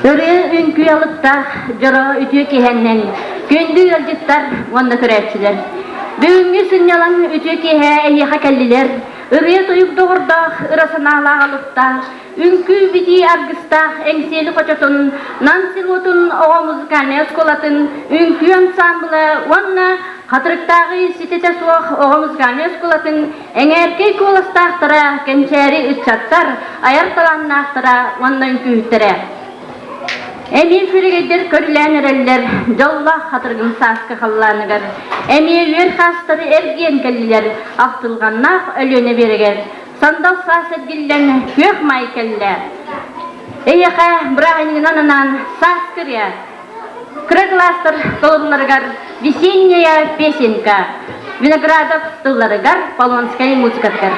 Örü ünkü alıpta jara ütü kehenden köndü alcıttar vanda körerçiler. Büyüngü sünyalan ütü kehe eyi hakelliler. Örüye toyuk doğurda ırasanalı alıpta ünkü biti argısta engseli koçotun nansilotun oğa muzikальнай оскуолатын ünkü ansamblı vanda Хатырыктагы ситете суох оға музыкальнай оскуолатын эңеркей коластақтыра кэнсиэрэ ытчаттар аярталаннақтыра ванда үnkü үттере. Эми фүрегедер көрүлән эреллер, жолла хатыргын сааскы халланыгар. Эми үйер хастыры эрген келлилер, ақтылғаннақ өлөне берегер. Сандал саас эргиллен көк май келлер. Эйеқа брағынын анынан сааскыря. Крыгластыр толырларыгар весенняя песенка. Виноградов тылларыгар полонская музыкаткар.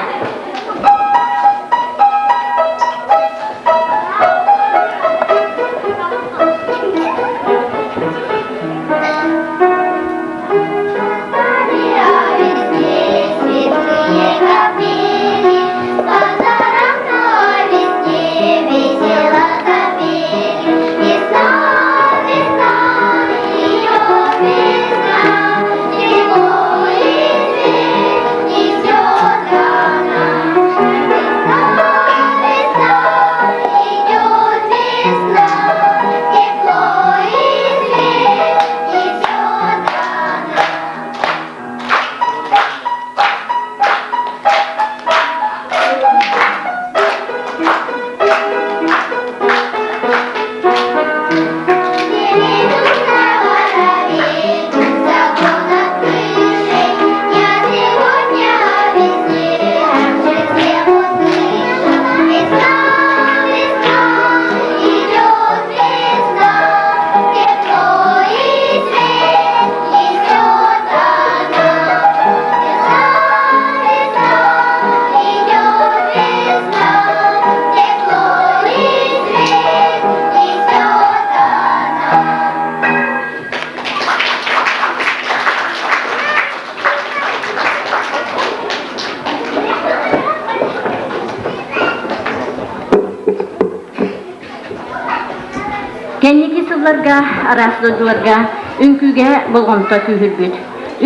Кенники сылларга, арасылжыларга, үңкүге болғонта күйілбіт.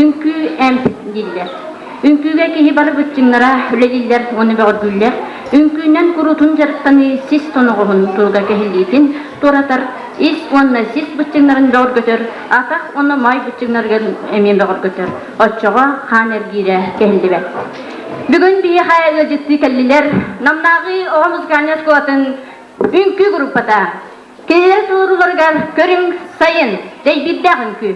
Үңкү әмп диллер. Үңкүге кеhi бары бүтчіңнара үлелілер, оны бәғыр гүллер. Үңкүнен күрутун жарықтаны сис тоноғығын туылға кехілдейтін, торатар, ис онна сис бүтчіңнарын бәғыр көтер, атақ оны май бүтчіңнарген әмен бәғыр көтер. Отчоға қан әргейре кехілді бәк. Бүгін бейі қая өжетті кәлілер, намнағы оға музыкальнай оскуолатын үңкү группата. Келер туыруларга көрүң сайын, дей биддағын күй.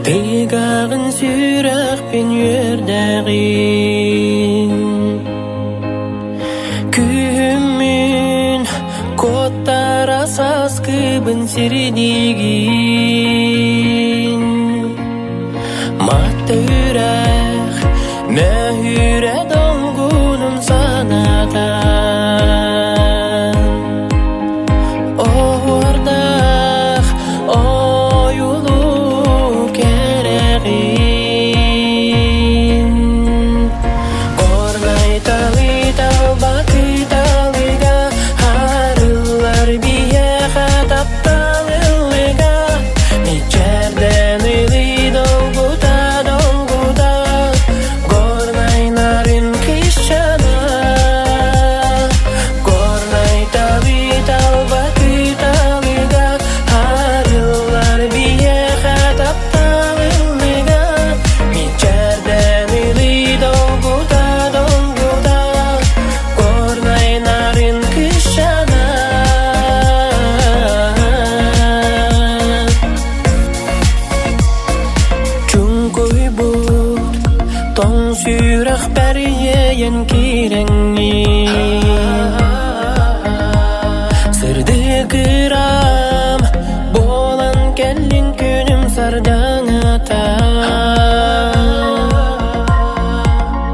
Kıygağın sürək ben yördəğin Kühümün Kottar asas kıbın sirdigin Matta yürək Nəhürə dolgunun sanatan Ordaq oyulu kereğin Kornay talı talbakı talıga Harıllar biye hatap talılıga İçerden ili dolguda dolguda Kornay narin kışana Kornay talı talbakı talıga Harıllar biye hatap talılıga İçerden ili dolguda dolguda Kornay narin kışana Çünkü bu ton sürək beriyeyen kirengi Sırdı kıram bolan kellin günüm sardağata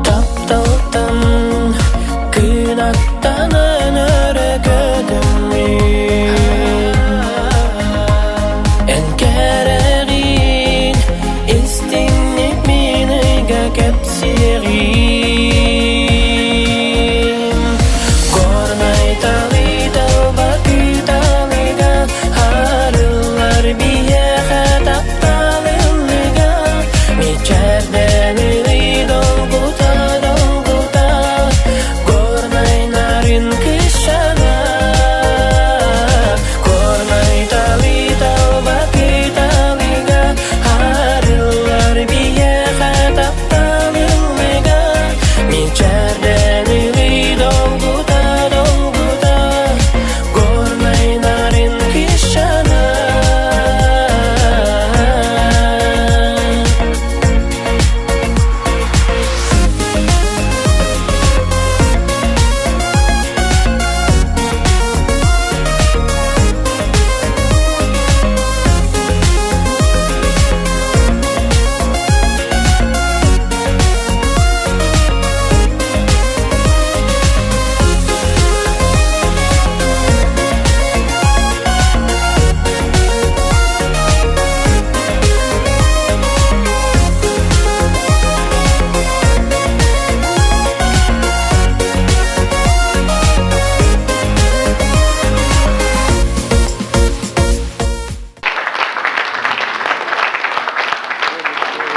Taptaltan kınattan önöre gödümü En kereğin istinip minıga kepsiğim Kornay talı talbakı talıga Harıllar biye hatap talılıga İçerden ili dolguda dolguda Kornay narin kışana Kornay talı talbakı talıga Harıllar biye hatap talılıga İçerden ili dolguda dolguda Kornay narin kışana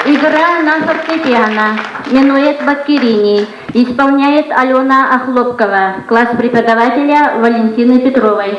Игра на фортепиано. Минуэт Баккерини. Исполняет Алена Охлопкова. Класс преподавателя Валентины Петровой.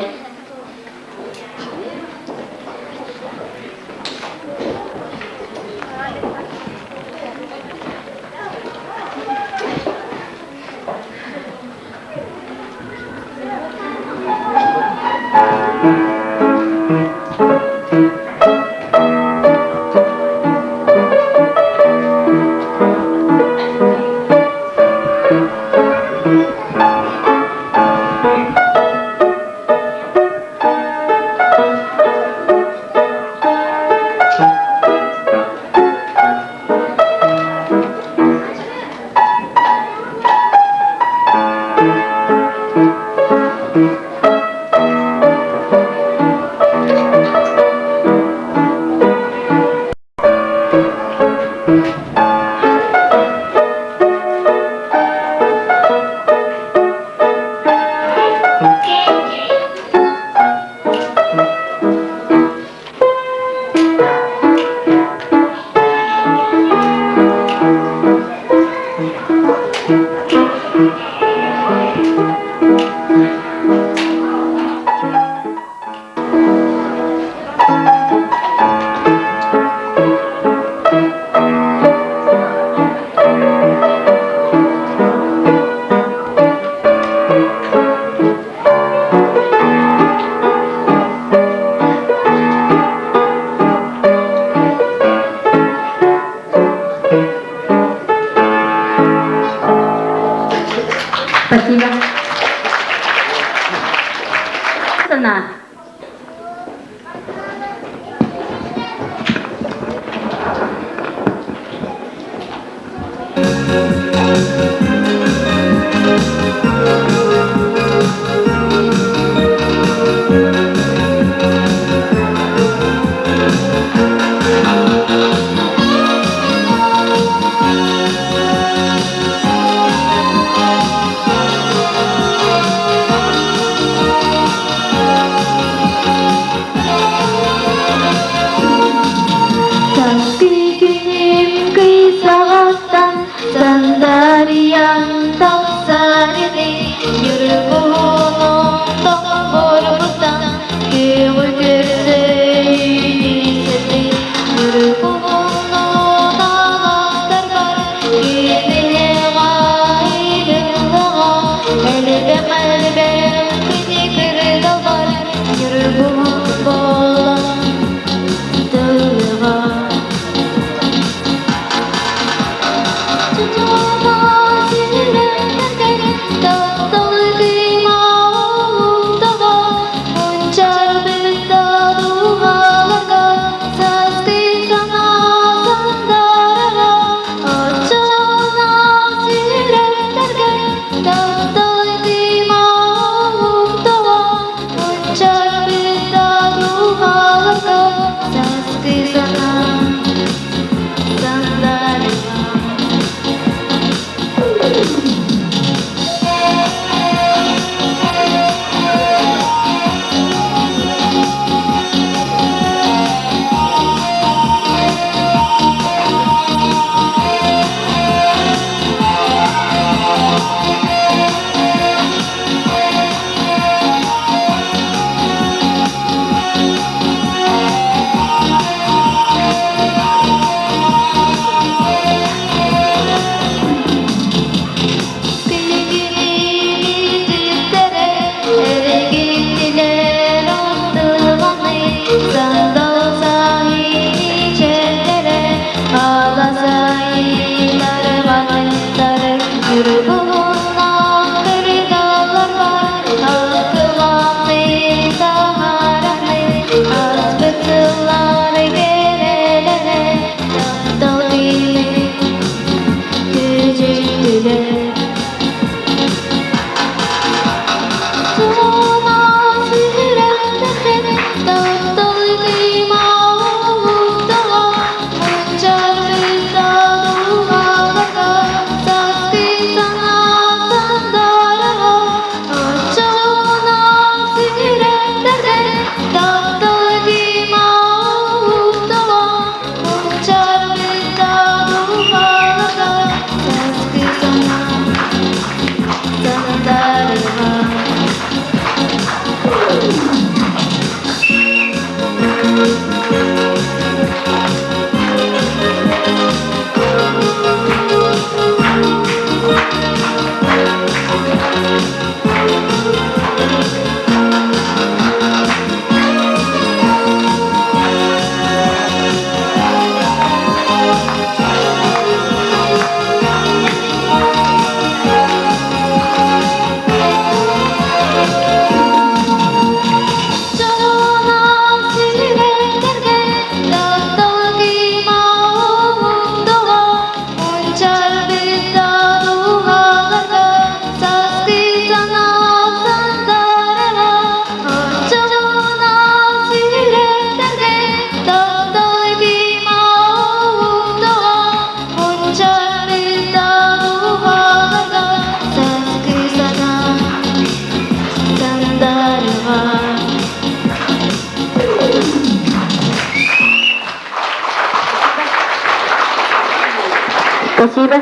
Спасибо.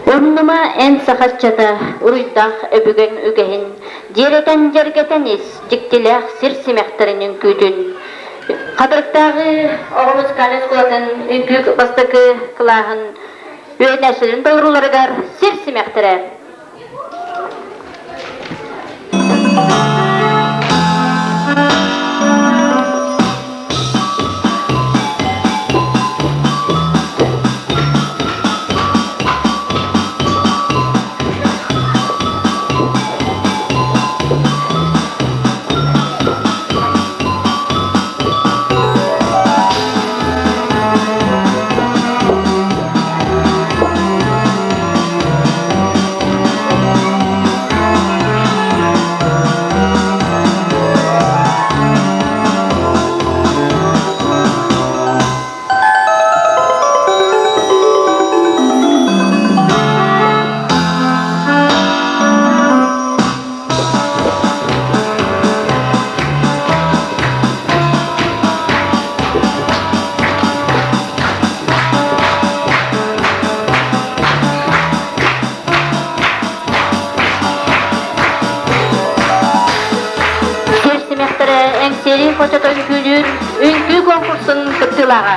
Оннума эн сахаччата уруйдах өбүгөн үгехин диретен жергетенис диктилях сирсимехтеринин күдүн Хатырыктагы оғымыз калескулатын үңкүк бастакы кылахын өйнәшілін доғруларыгар сирсимехтере. Үңкү конкурсын кыттылага.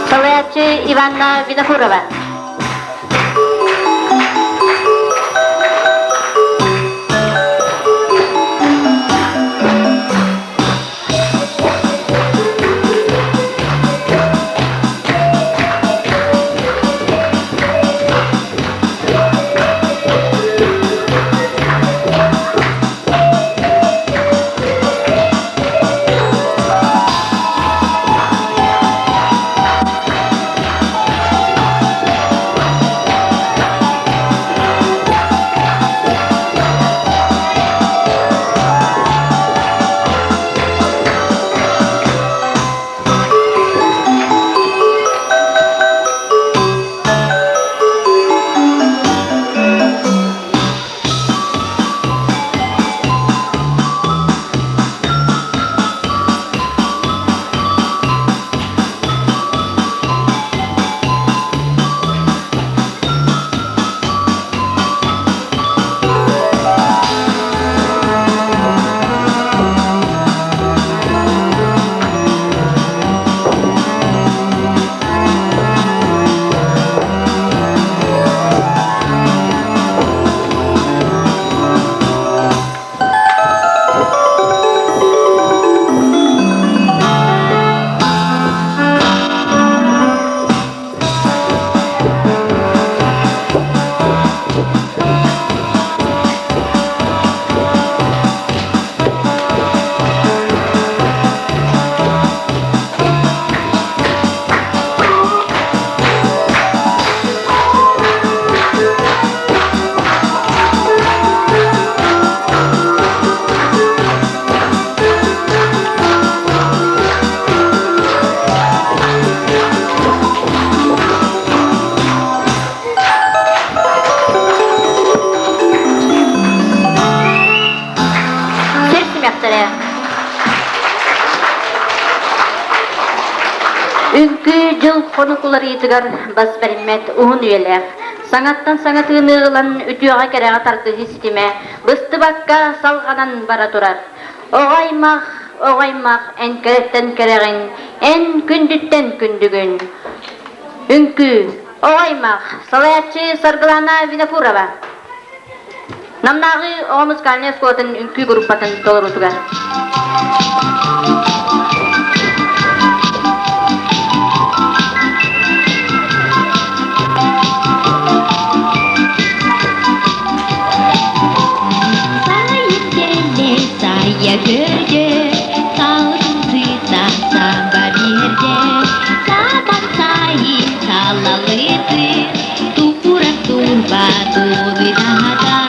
Солоячы Иванна Винокурова. Үңкү жыл конукулар етігар бас бәріммет уын үйелер. Саңаттан саңатыны ғылан үтіуға кереға тарты системе, бұсты баққа салғанан бара тұрар. Оғаймақ, әнкереттен кереғін, ән күндіттен күндігін. Үңкү, оғаймақ, салаятчы Саргылана Винокурова. Намнағы оғымыз калнес көтін үңкү группатын толыр ұтығар. Я görge sağlıklısa samba birde sabah sayın kalalıdı tupura turba tuğdada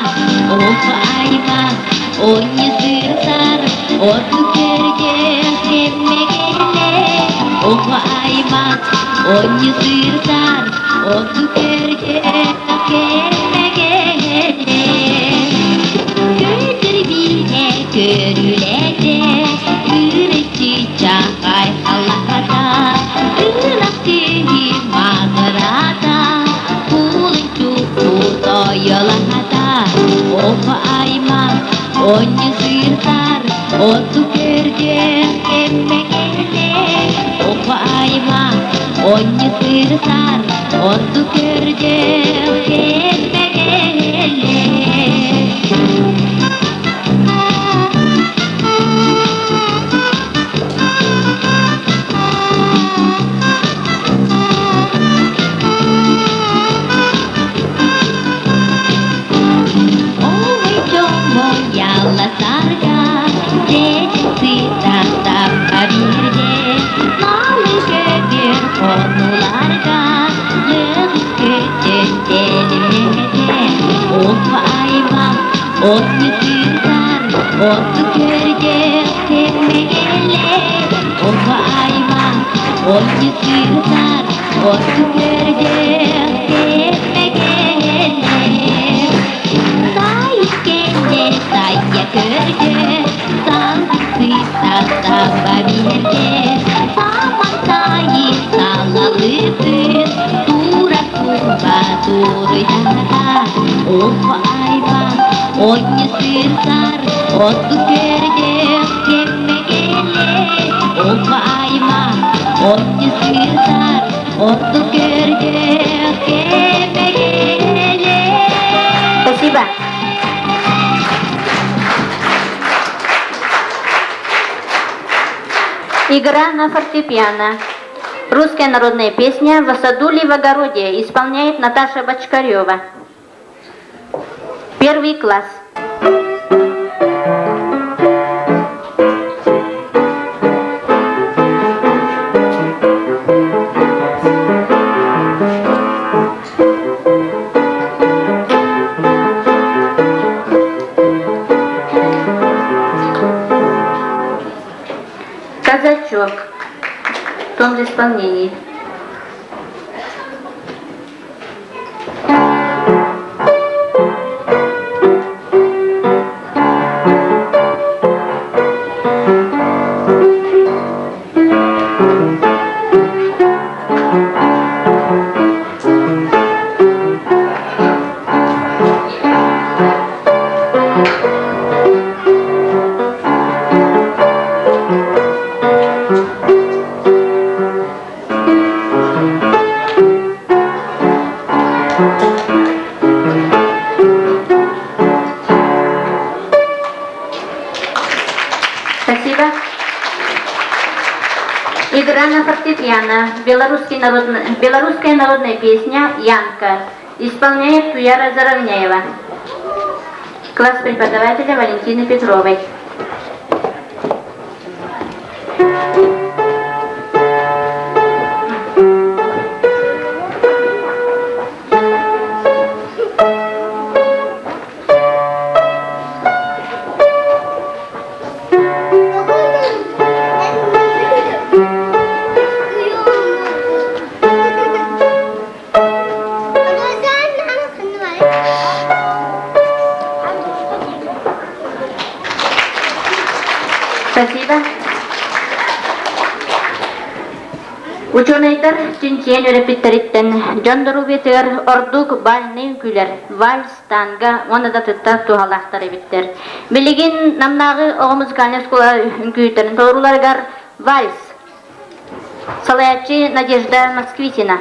of aymak onu sırtar otu görge sevmegele of aymak onu sırtar otu görge sevmegele götür bilme көрүлете үречи чакай халаката ылактыги мазырата кулынчуку тоёлата опа айма онью сыртар оту көрген кеммегеле опа айма онью сыртар оту көрген кеммегеле Sarga, dedesi tatap kabirde, malı köpür konularga, lığız köçendelerde, of ayma, otlu sırtar, otlu körgen sevmegele, of ayma, otlu sırtar, otlu körgen sevmegele. Saya kerja sampai tanpa biarkan sama saya salah luput turut kurba turut kata oh ayba onye sirtar otu kerja kemegele oh ayba onye sirtar otu kerja kemegele. Спасибо. Игра на фортепиано. Русская народная песня «В саду ли в огороде» исполняет Наташа Бочкарева. 1 класс. Казачок в том же исполнении. Спасибо. Игра на фортепиано. Белорусская народная песня «Янка». Исполняет Туяра Заровняева. Класс преподавателя Валентины Петровой. Спасибо. Ученыйдар тинчен өрепиттериттен жондору бетер ордук бальный күлер, вальс, танга, оны да тыттар тухалақтар эбиттер. Билигин намнагы о музыкальнай оскуола үңкүйтерин тооруларгар вальс. Салаячы Надежда Москвитина.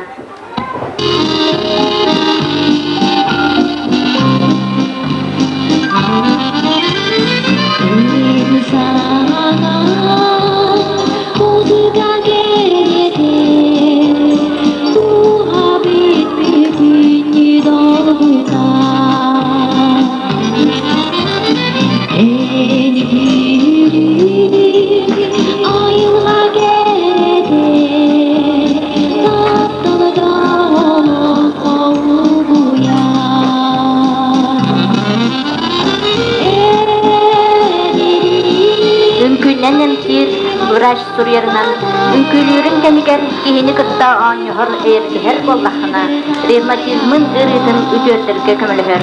Билен эмсир врач сурьерынан үнкүлүрүн кемигер кихини кытта ааньохор эркихер боллахына ревматизмын ырытын үтүөттерге көмөлөһөр.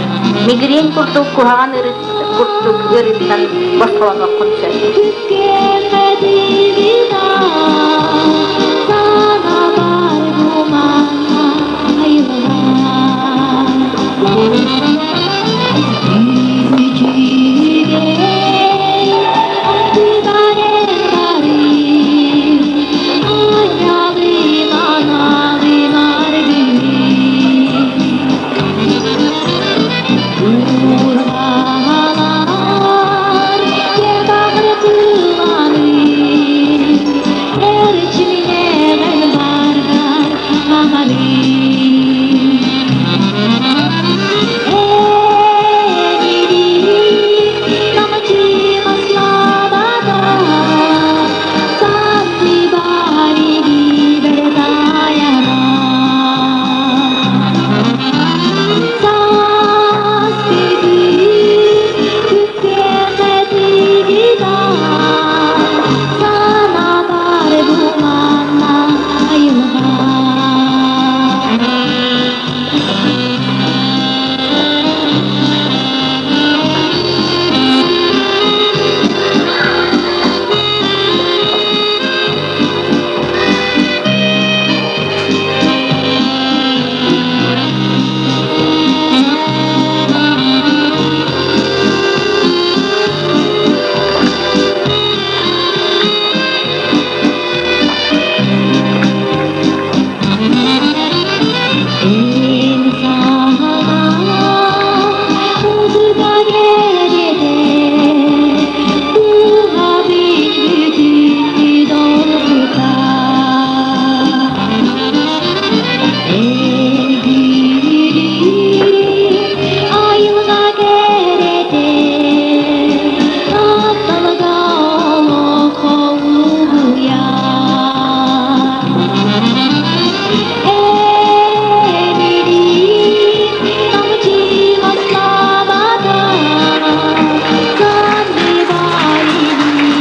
Мигрень куртук кухаган куртук ырыттан босхолоноккун сөз.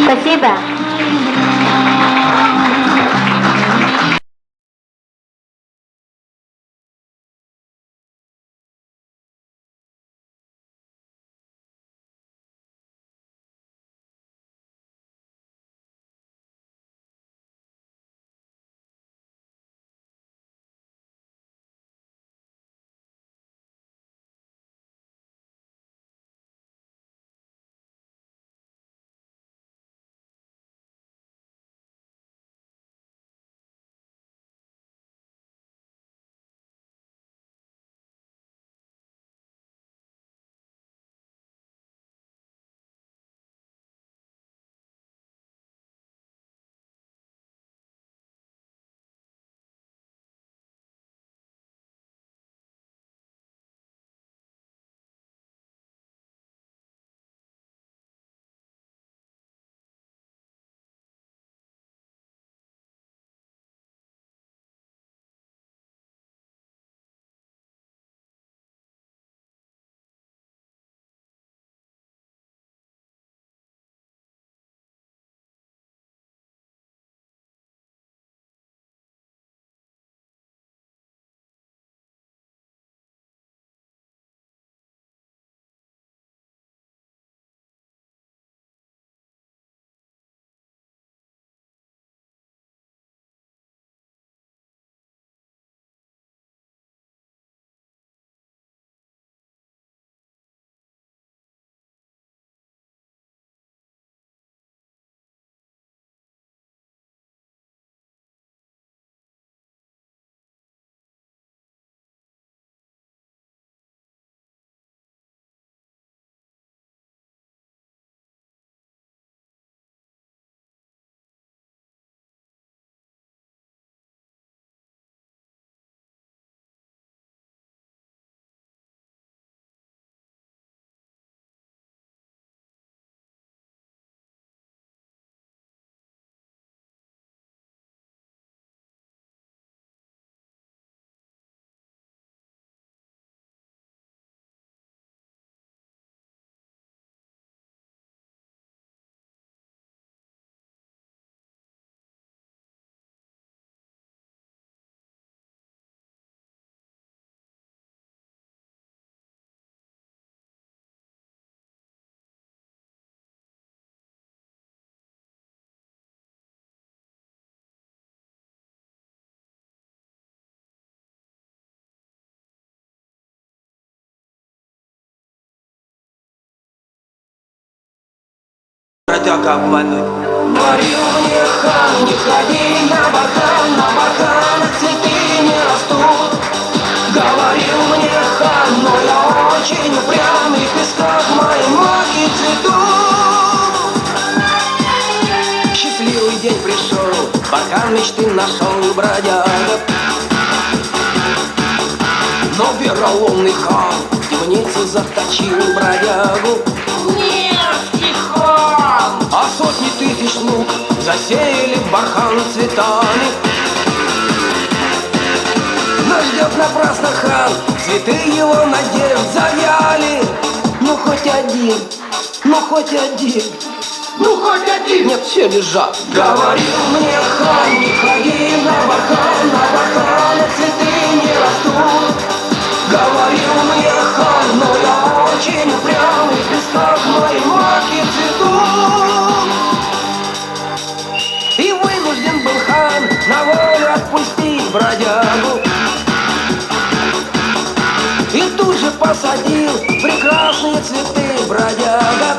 Спасибо. пустяк обмануть. Говорил мне хан, не ходи на бакан, цветы не растут. Говорил мне хан, но я очень упрямый, в песках мои маки цветут. Счастливый день пришел, бакан мечты нашел бродяга. Но вероломный хан в темницу заточил бродягу. Мерзкий хан! А сотни тысяч лук засеяли бархан цветами. Но ждет напрасно хан, цветы его надежд завяли. Ну хоть один, ну хоть один, ну хоть один. Нет, все лежат. Говорил мне хан, не ходи на бакан, цветы не растут. Говорил мне хан, но я очень упрямый, в песках мои маки цветут. И вынужден был хан на волю отпустить бродягу. И тут же посадил прекрасные цветы бродяга.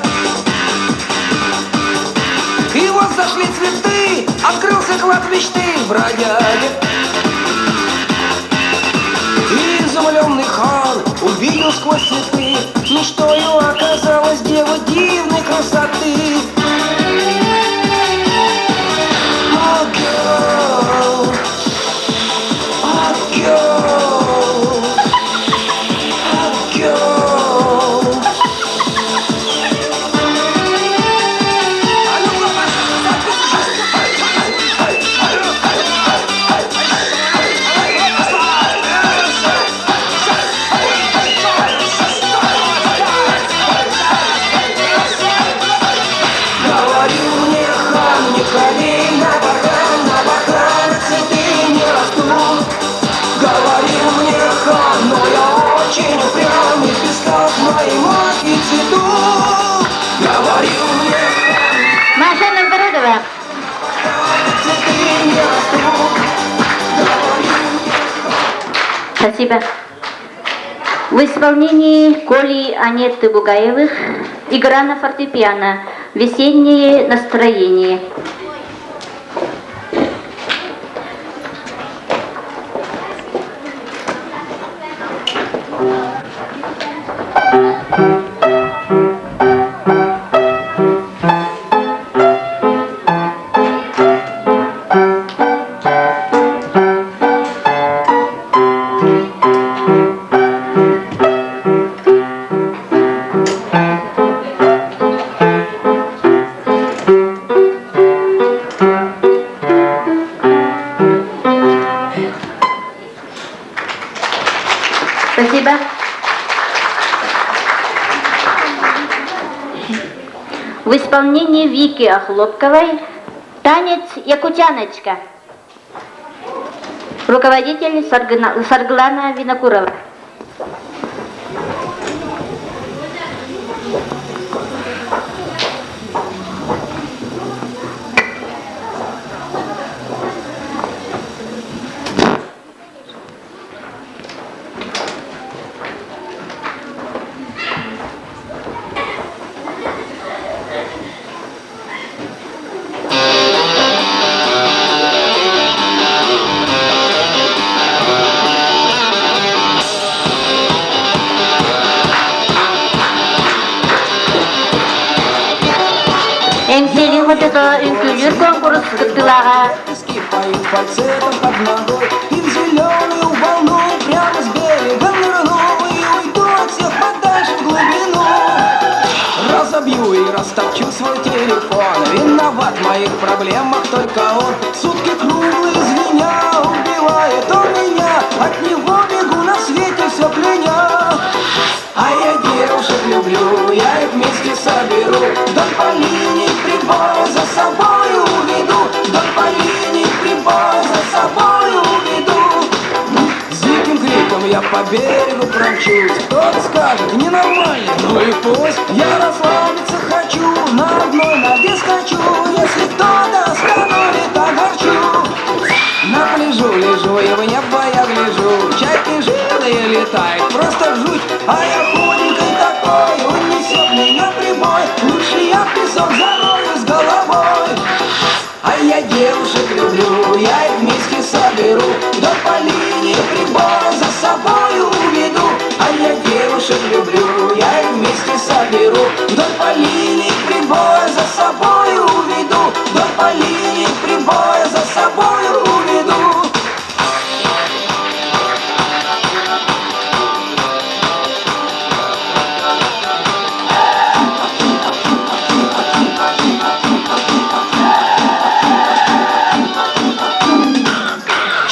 И вот зашли цветы, открылся клад мечты бродяги. И изумленный хан увидел сквозь цветы, ну что его оказалось дева дивной красоты. Oh girl, oh girl, oh girl. Машина Городова. Спасибо. В исполнении Коли Анетты Бугаевых игра на фортепиано «Весеннее настроение». Спасибо. В исполнении Вики Охлопковой танец «Якутяночка». Руководитель Сарглана Винокурова. Эмсели хотето үңкүлүр конкурс кыттылага. Поют фальцетом под ногой, и в зеленую волну прямо с берега нырну и уйду от всех подальше в глубину. Разобью и растопчу свой телефон, виноват в моих проблемах только он. Сутки круглые звеня, убивает он меня, от него бегу на свете все кляня. А я девушек люблю, я их вместе соберу, вдоль по линии прибоя за собой уведу, вдоль по линии прибоя за собой уведу. С диким криком я по берегу промчусь, кто-то скажет ненормально, ну и пусть. Я расслабиться хочу, на одной ноге скачу, если кто-то остановит, огорчу. На пляжу лежу и в небо я гляжу, чайки жирные летают, просто жуть. А я худенький такой, унесет меня прибой, лучше я в песок зарою. головой. А я девушек люблю, я их вместе соберу, вдоль по линии прибора за собою уведу. А я девушек люблю, я их вместе соберу, вдоль по линии прибора за собою уведу, вдоль по линии прибора за собою уведу.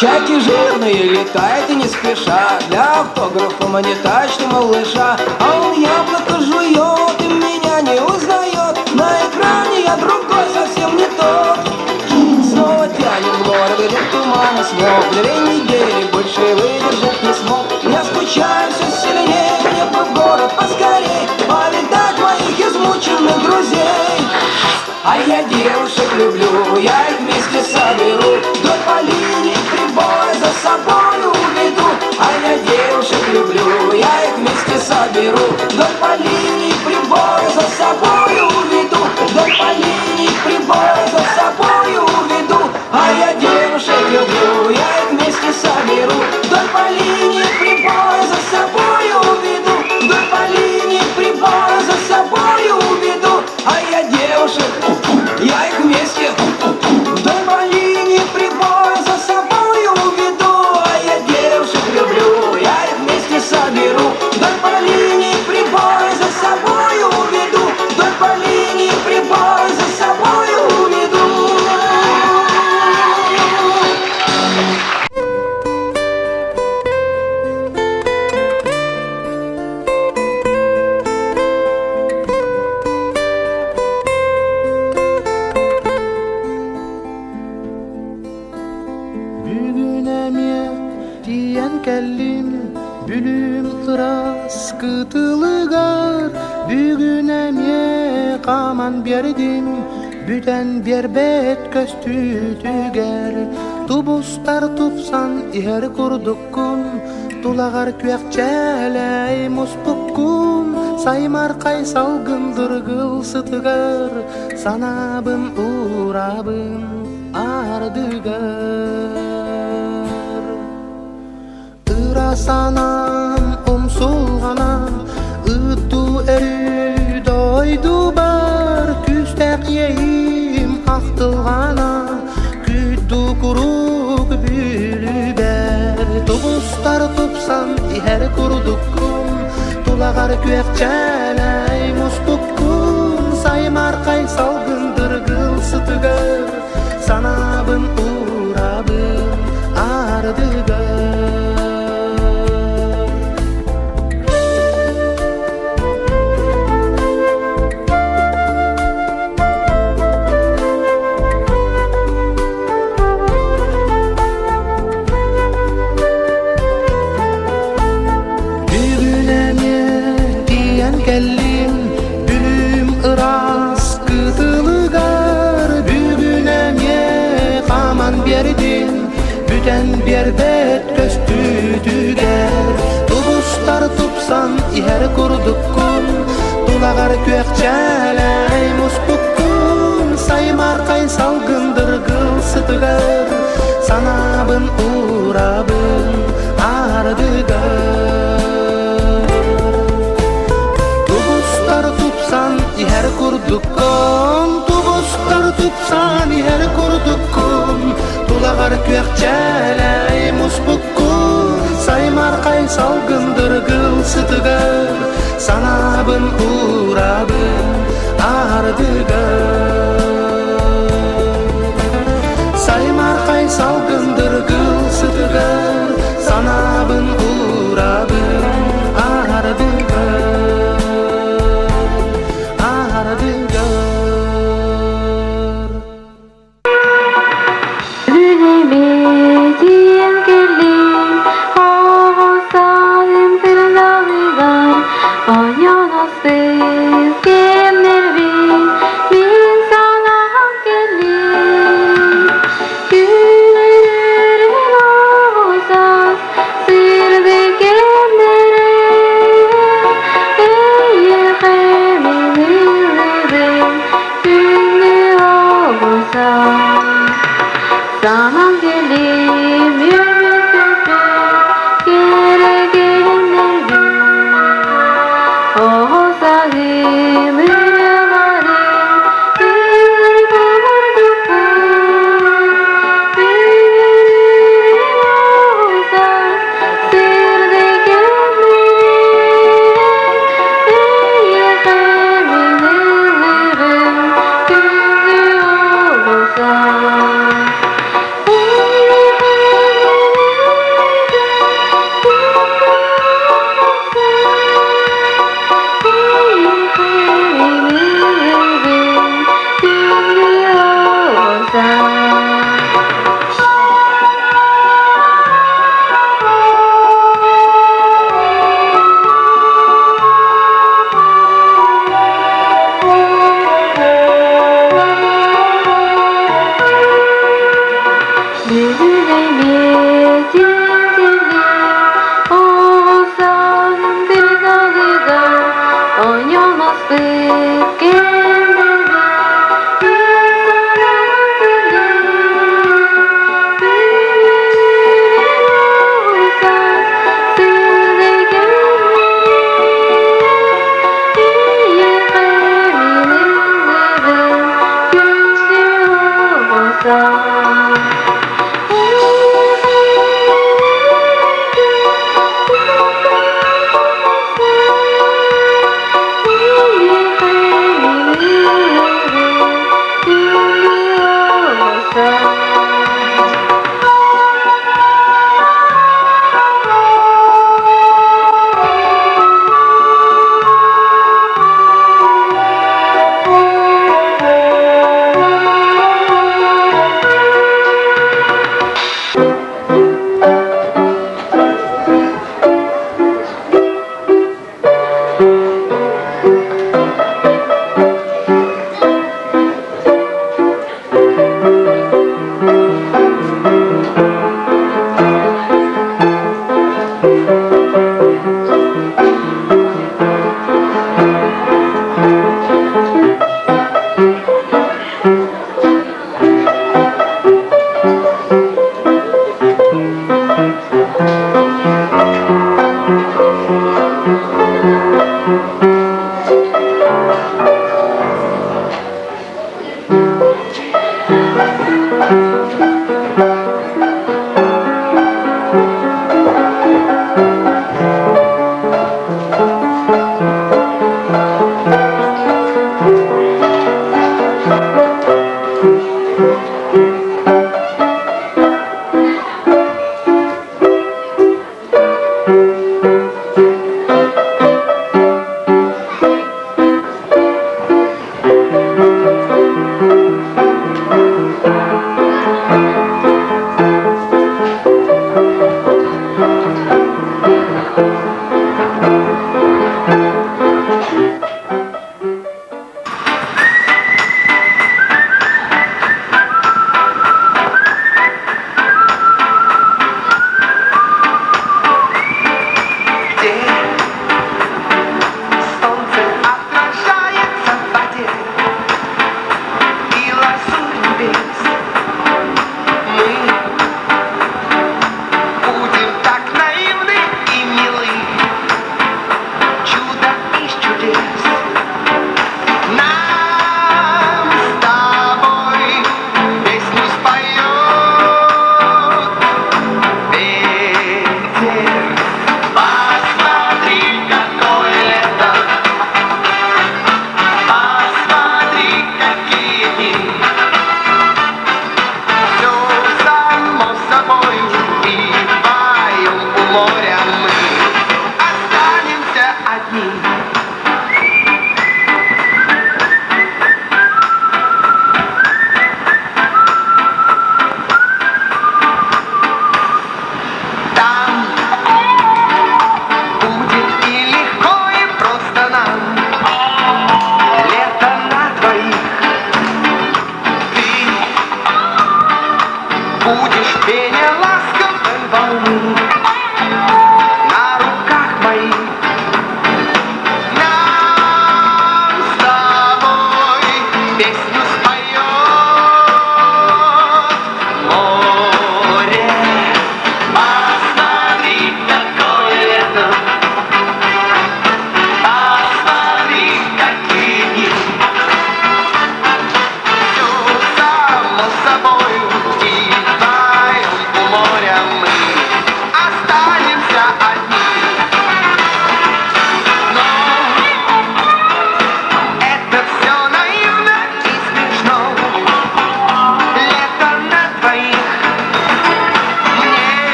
Чайки жирные летают и не спеша, для автографа монетачный малыша. А он яблоко жует и меня не узнает, на экране я другой, совсем не тот. Снова тянет в горы, где туман и смог, 2 недели больше выдержать не смог. Я скучаю все сильнее, мне бы в город поскорей повидать моих измученных друзей. А я девушек люблю, я их вместе соберу, вдоль по линии прибоя за собою уведу. А я девушек люблю, я их вместе соберу, вдоль по линии прибоя за собою уведу, вдоль по линии прибоя за собою уведу. А я девушек люблю, я их вместе соберу, вдоль по линии прибоя за собою уведу, вдоль по линии прибоя за собою уведу. А я девушек, я их вместе вдоль по линии прибоя за собою уведу. А я девушек люблю, я их вместе соберу, вдоль по линии прибоя за собою уведу, вдоль по линии прибоя за собою уведу. Бүлүм ырас кытылыгар, бүгүн эме каман бердим, бүтен бербет көстүтүгер. Тубустар тупсан ихер курдуккун, тулагар күөкчелей муспуккун, саймар кайсалгындыр кылсытыгар, санабын урабын ардыгар. Ырасанам омсулганам, ытту өрү дойду бар, күстек ейим актылгана, күттү курук бүлүбер. Тубустар тупсан ихер курдуккун, тулагар күөкчелей муспуккун, саймар кайсалгындыр кылсытыгар, санабын урабын ардыгар. Бүлүм ырас кытылыгар, бүгүн эме каман бердим, бүтен бербет көстүтүгер. Тубустар тупсан ихер курдуккун, тулагар күөкчелей муспуккун, саймар кайсалгындыр кылсытыгар, санабын урабын ардыгар. Ihar kurdukkum, tubustar tupsan ihar kurdukkum, tulagar küökçeley muspukkum, saymar kaysalgındır kılsıtıgar, sanabın urabın ardıgar. Saymar kaysalgındır kılsıtıgar, sanabın urabın ardıgar. Minns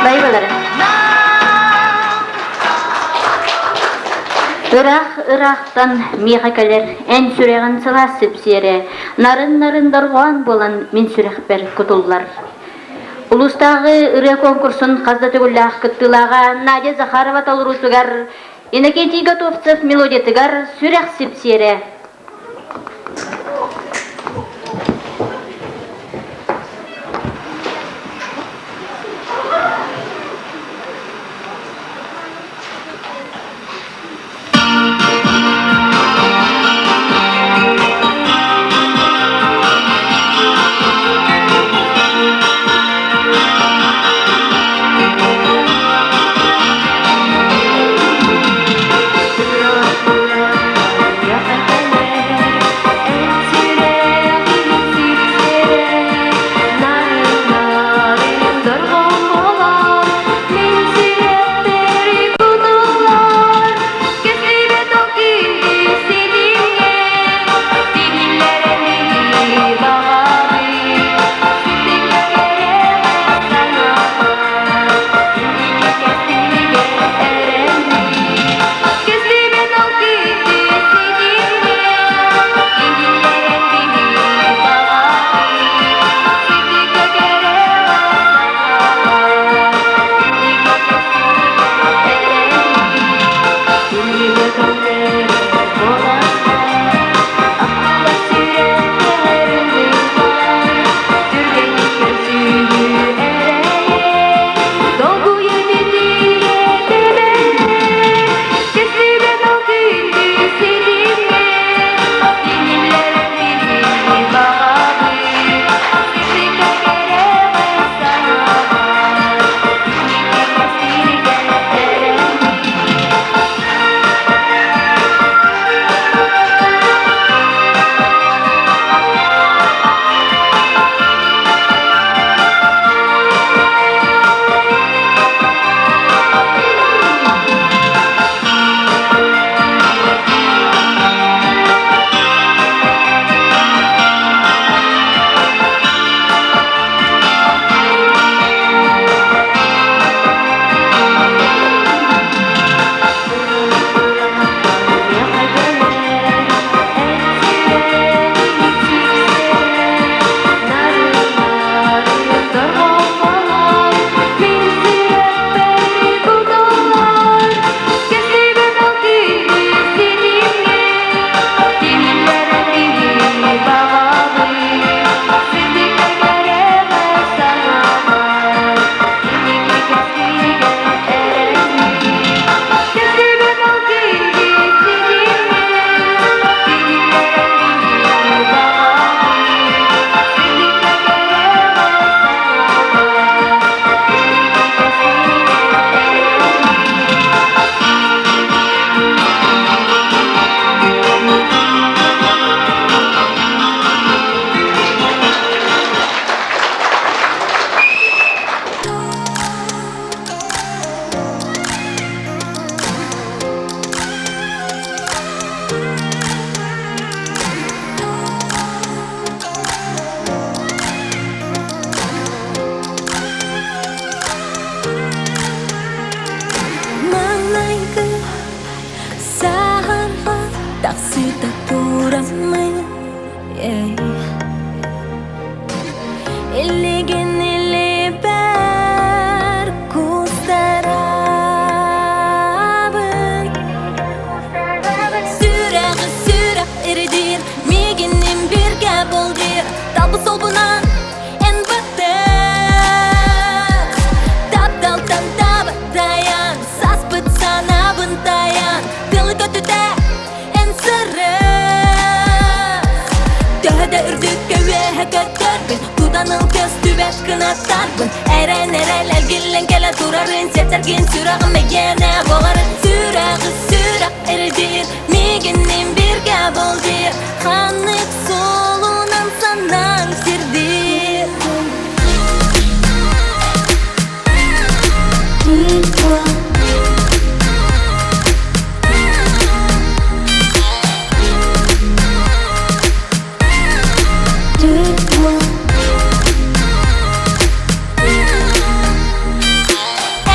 Dayıbalarım. Ырақтан мехакалер ән сүреген сыла сепсере, нарын даруан болан мен сүрекпер кутуллар. Улустағы ыры конкурсын қазда төгілләқ кыттылаға Надя Захарова талырусугар, Иннокентий Готовцев мелодиятыгар сүрек сепсере.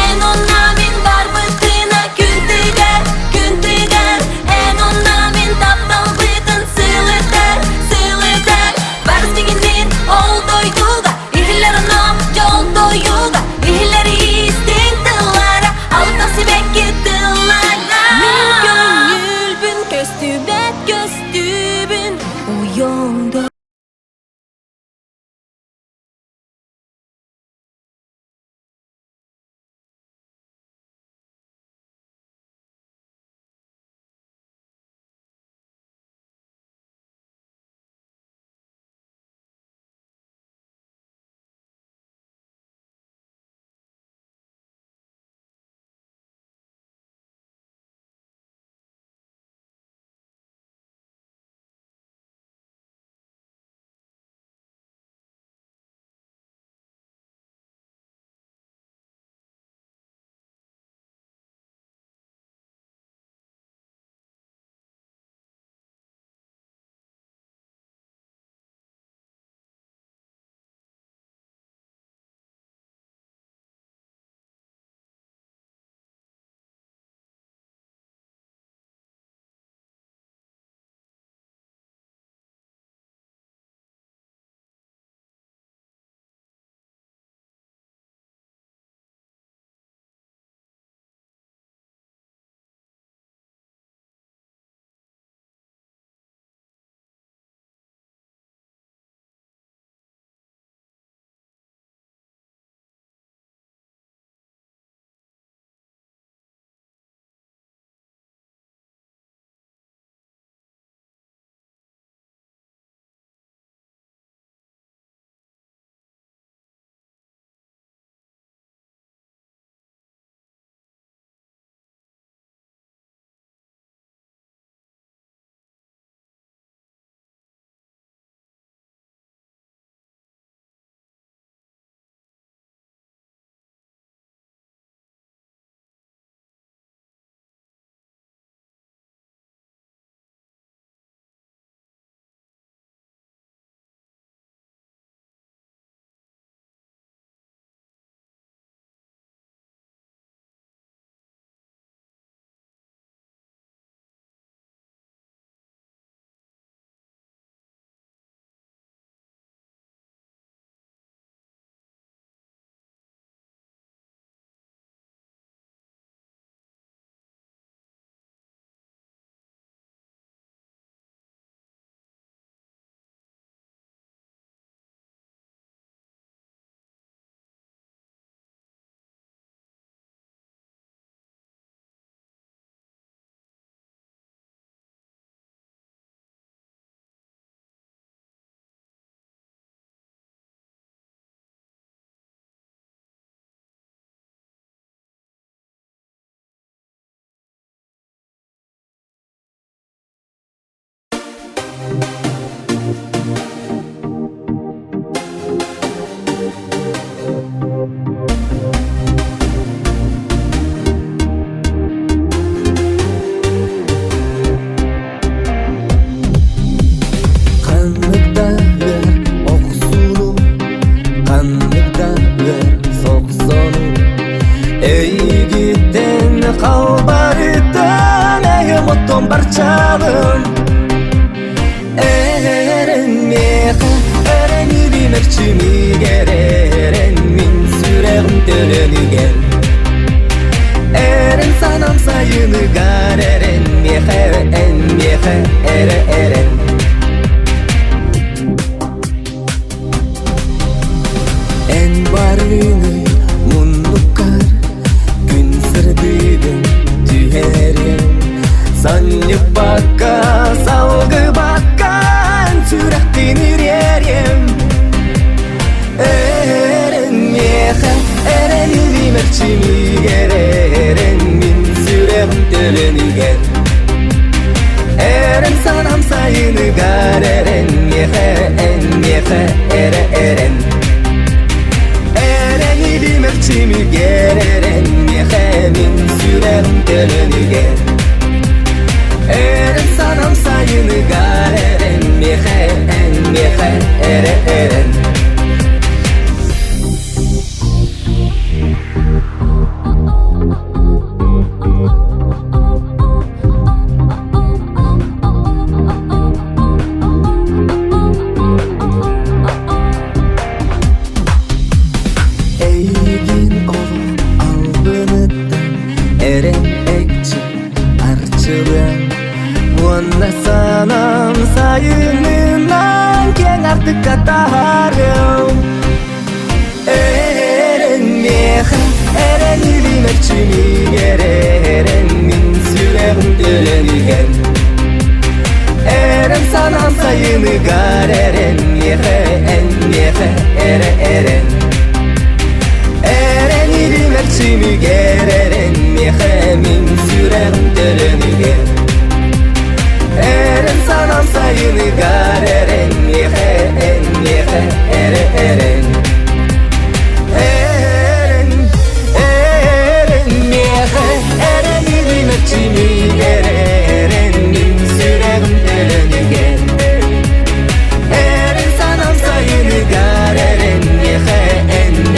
En ona min barbıtına küntüde Ey gitten kalbarıdan ey mutton barçalım Eren meha eren bilmekçimi gereren min süregim tölönü gel Eren sanam sayını gar eren meha eren En barını munnukar gün sırdıgın tüherim Sanıp bakka salgı bakkan sürektinir yerim Eren meha eren bilmekçimi gereren min süregim tölönü gel Eren sanam sayını gar eren meha eren Ereni bilmekçimi gereren mehemin süregim tölönü gel Eren sanam sayını gar eren meha eren Eygin ol albınıdan eren ekçi arçılan Vonna sanam sayınından ken artık katarım Eren meha eren bilmekçimi gereren min süregim tölönü gel Eren sanam sayını gar eren meha eren Ereni bilmekçimi gereren mehemin süregim tölönü gel Eren sanam sayını gar eren meha eren meha ereni bilmekçimi gereren min süregim tölönü gel Eren sanam sayını gar eren meha eren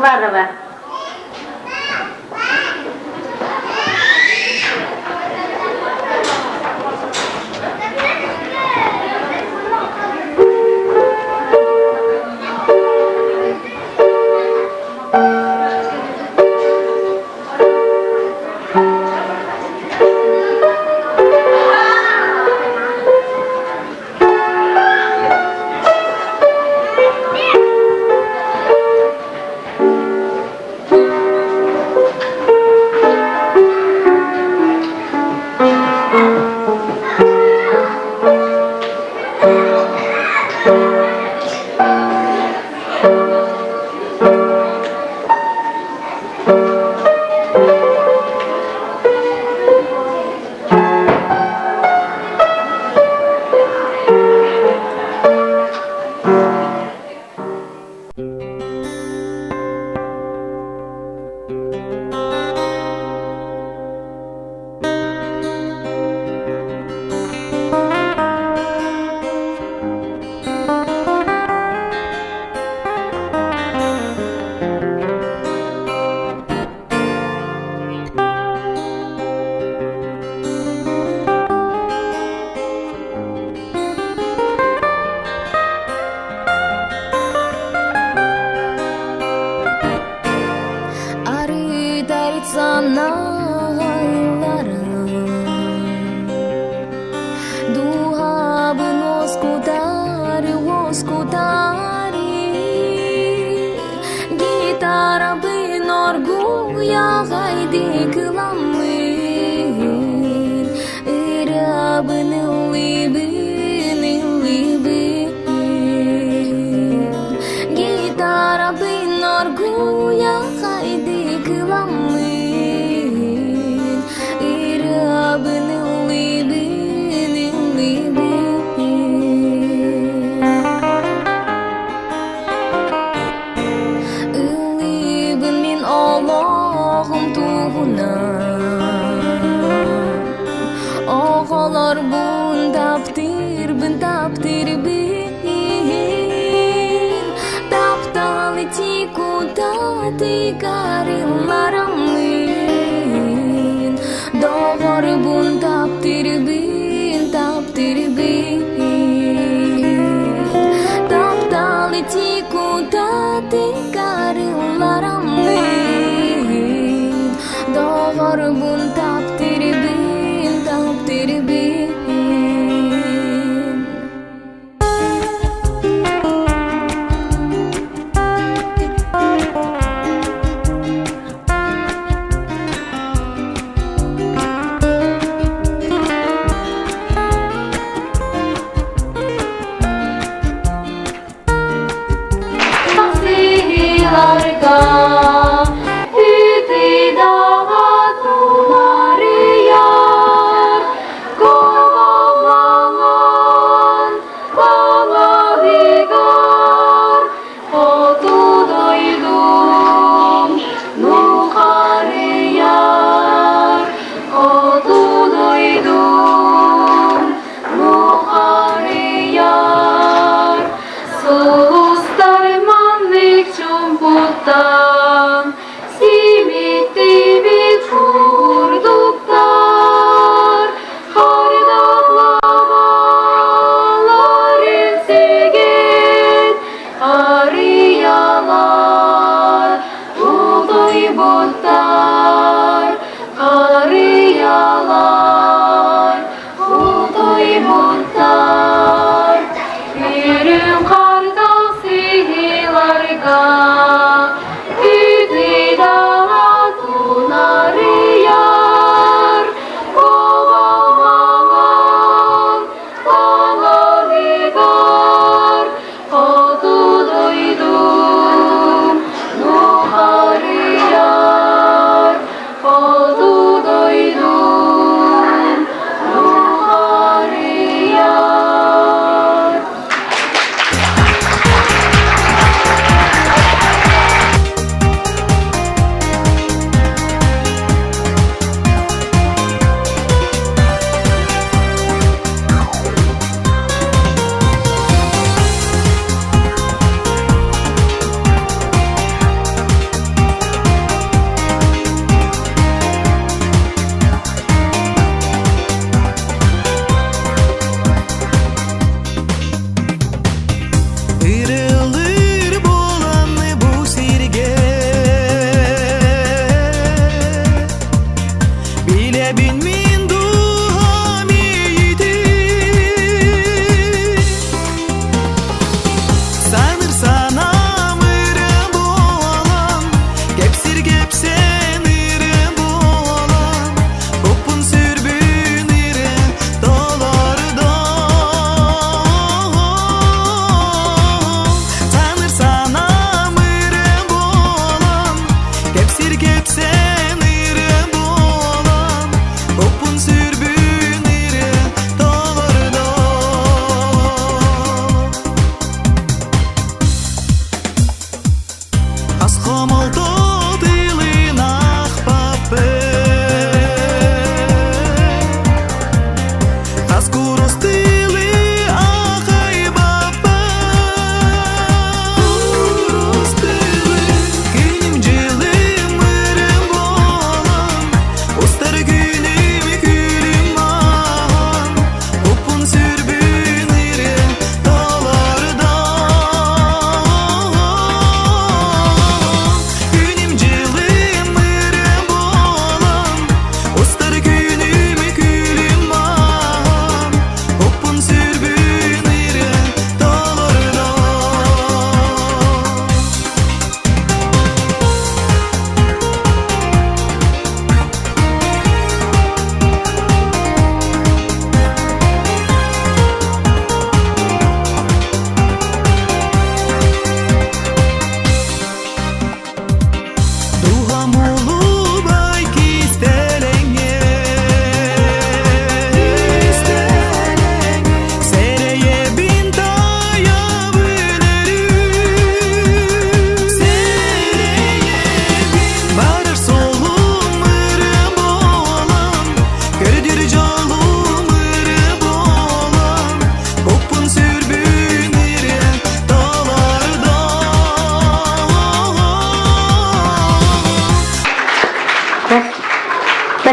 Коварова.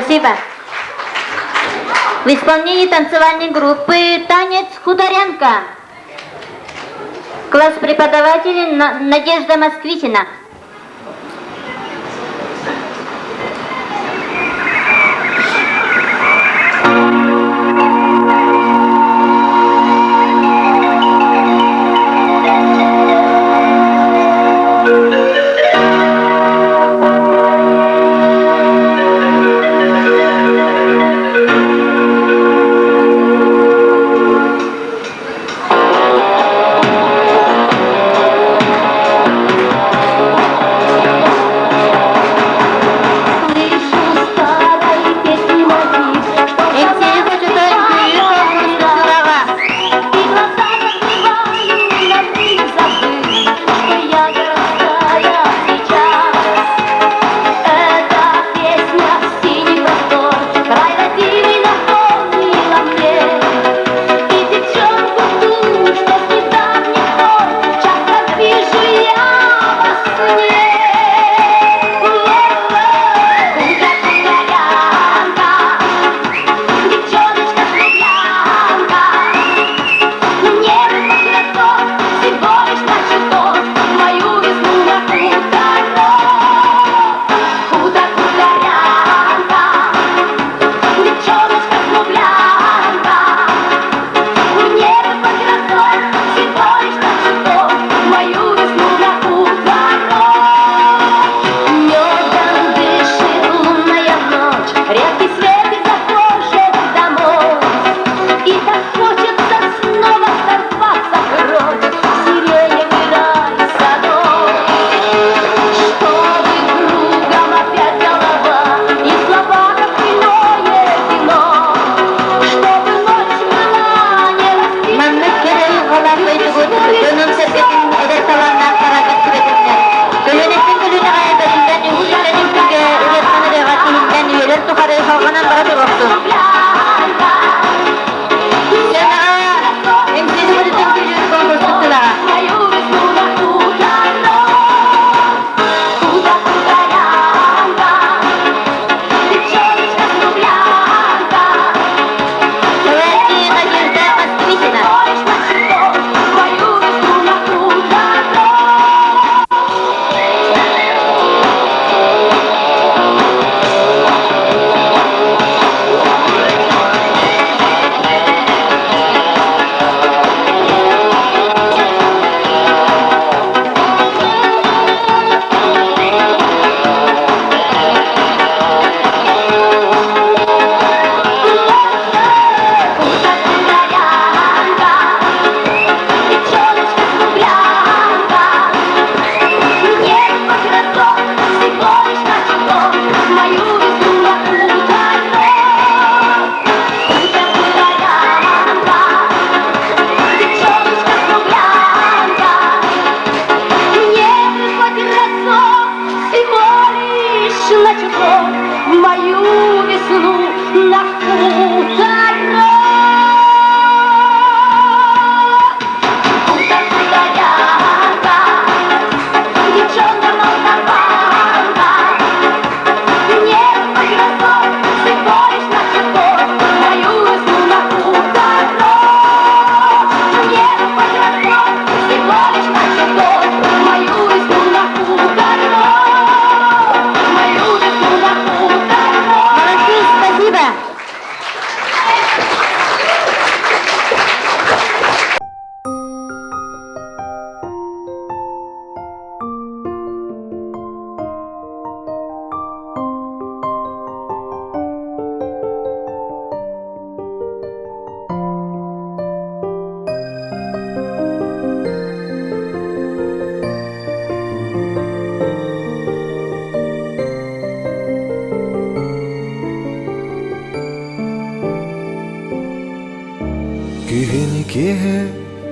Спасибо. В исполнении танцевальной группы «Танец хуторянка». Класс преподавателей Надежда Москвитина.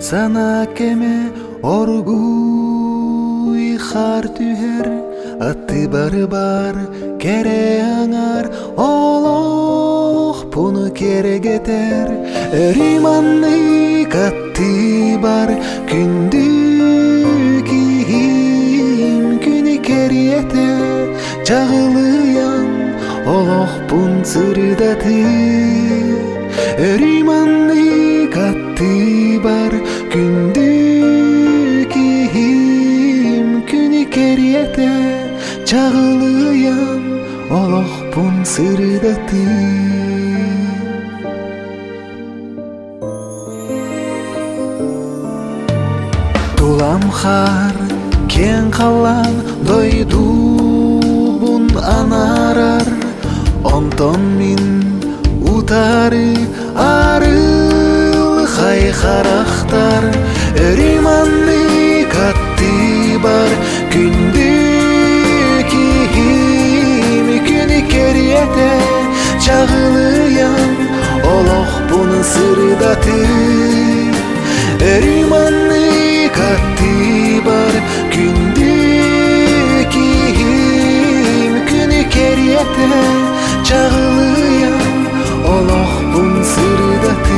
Sana keme orgui har tüher Attı bar kere angar Oloh bunu kere geter Erimanni kattı bar Kündü kihim küni keriyete Çağılıyan Oloh bun sırdatı Erimanni kattı bar Kündü kihim küni keriyete Çağılıyan Oloh bun sırdatı Tulam har ken kalan doydu bun anarar Onton min utarı arıl hay karakter Erimanni kattı bar Kündü kihim küni keriyete Çağılıyan Oloh bunu sırdatı Erimanni kattı bar Kündü kihim küni keriyete Çağılıyan Oloh bunu sırdatı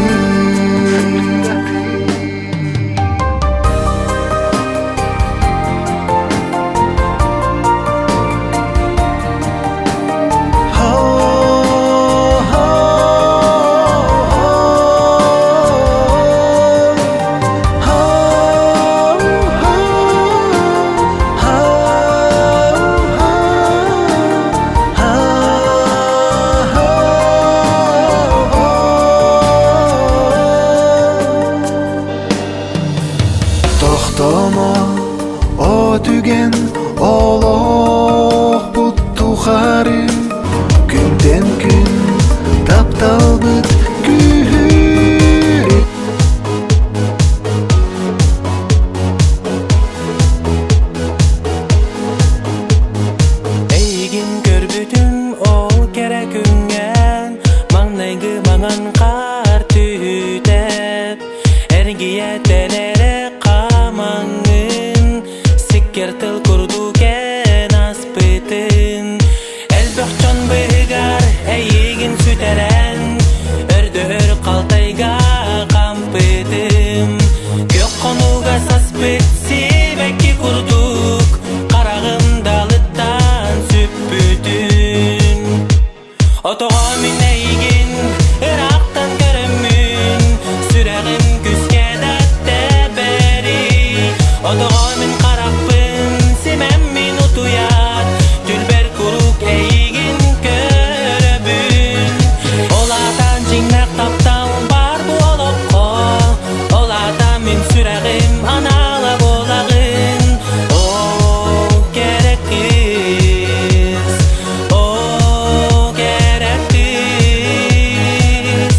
Tomo o tügen Oloh buttu hari Günden gün taptalbıt kühür Eygin körbütüm ol kere küngen Mangnaygı mangan kar tühütep Ergiye tenere kamangın Sikkertil kurdu ken aspıtın Elbökçon bıgar eygin süteren Ördür kaltayga kampıtım Gök konuga saspıt sibeki kurduk Karağım dalıttan süppütün Otoğamin eygin Irak'tan görümün Süreğim küske datte beri Otoğamin karakpın Simemmin utuyat Tülber kuruk eygin köröbün Olatan cinnak taptan bar bu olokko Olatan min süreğim anala bolağın O gerek kız O gerek kız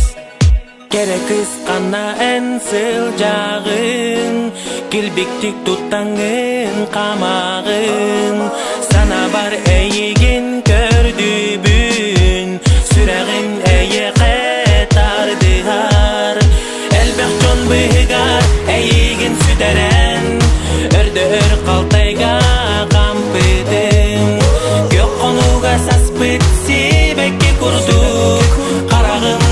Gerek kız kana en sıcağın Kilbiktik tuttanğın kamağın Sana bar eygin kördübün Süreğin eye ketardı har Elbekçon bıhgar eygin süteren Ördür kaltayga kampıdın Gök konuga saspıt sibeki kurduk Karağın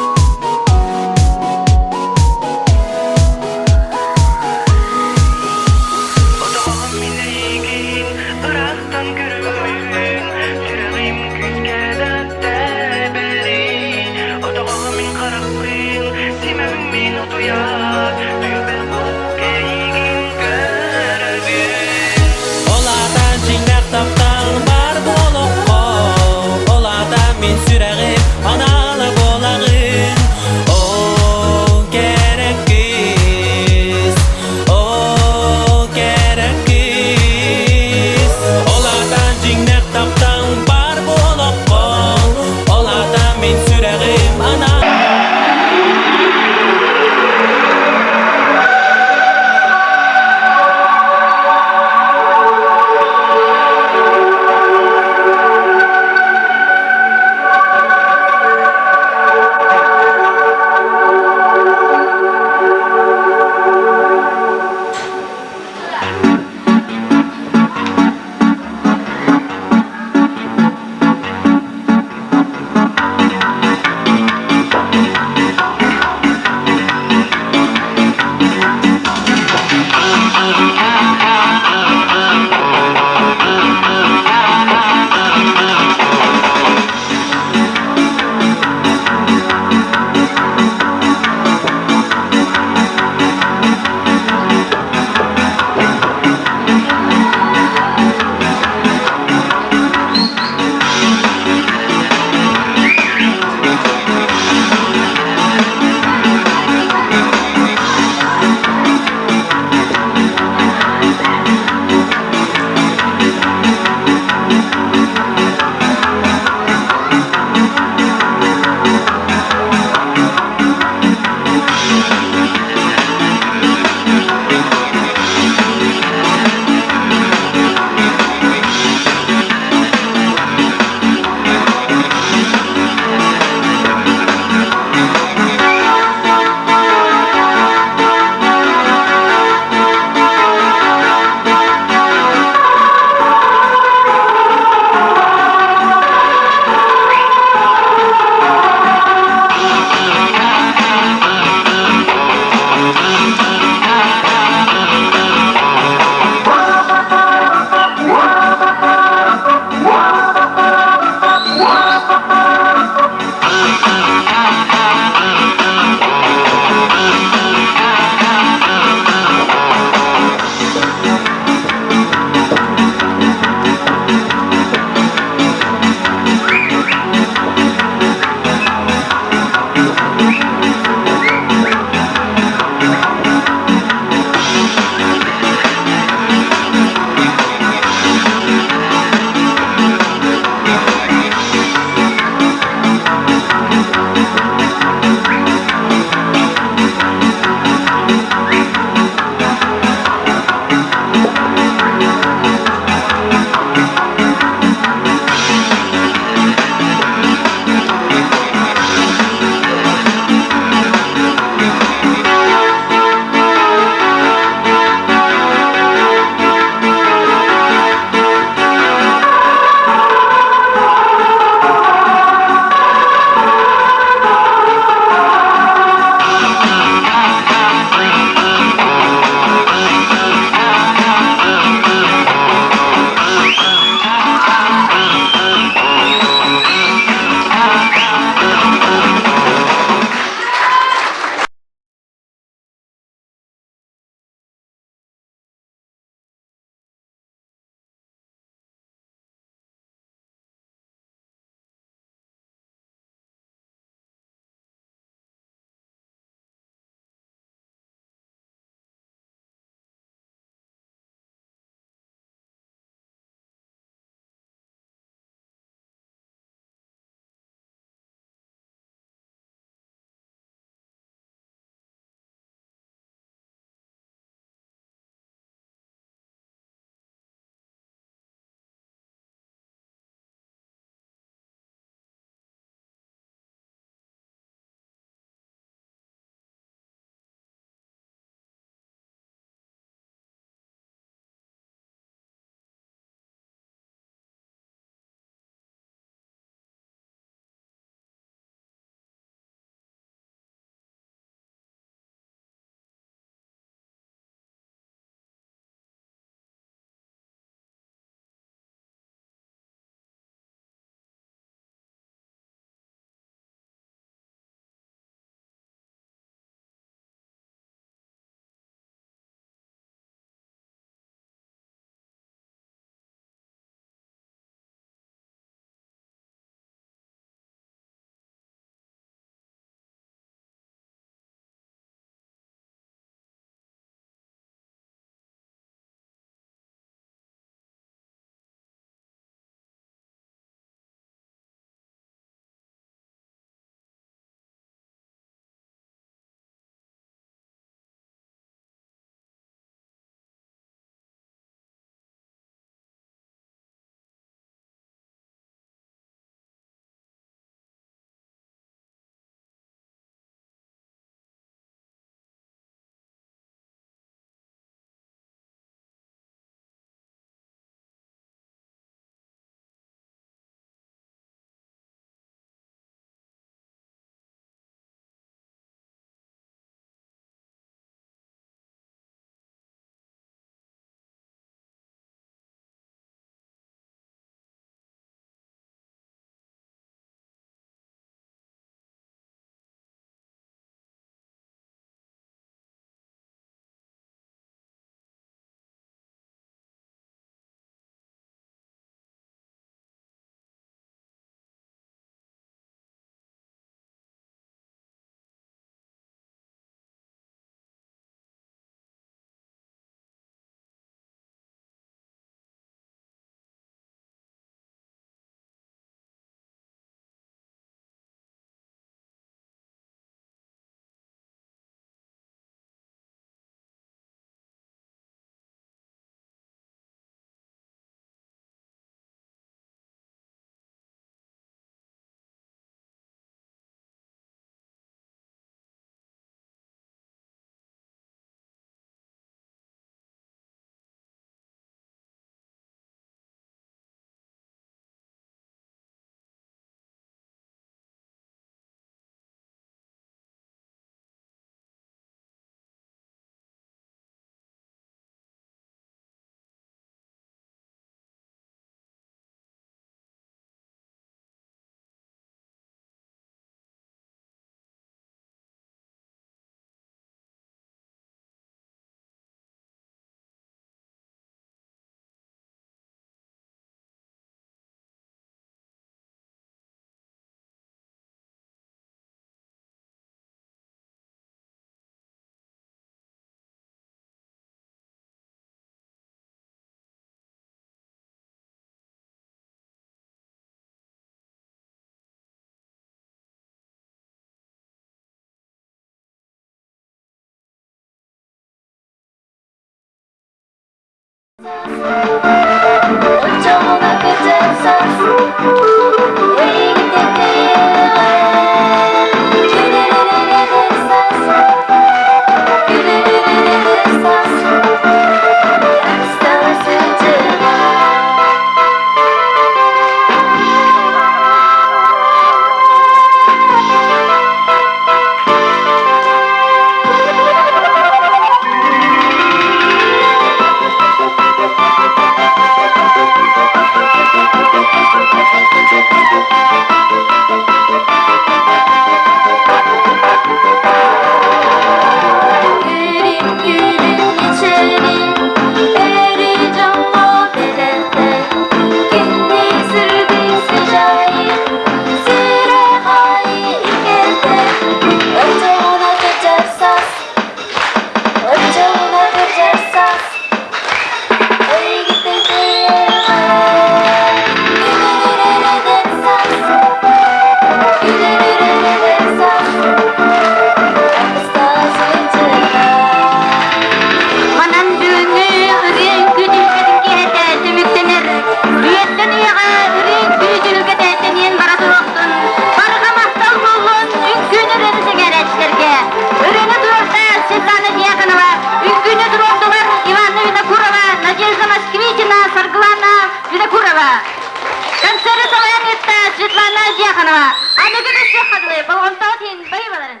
Кэнсиэрэ салаянытта Светлана Дьяконова. Аныгыны сыхадлы, балғонтаутин байбаларын.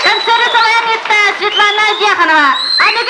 Кэнсиэрэ Светлана Дьяконова. А не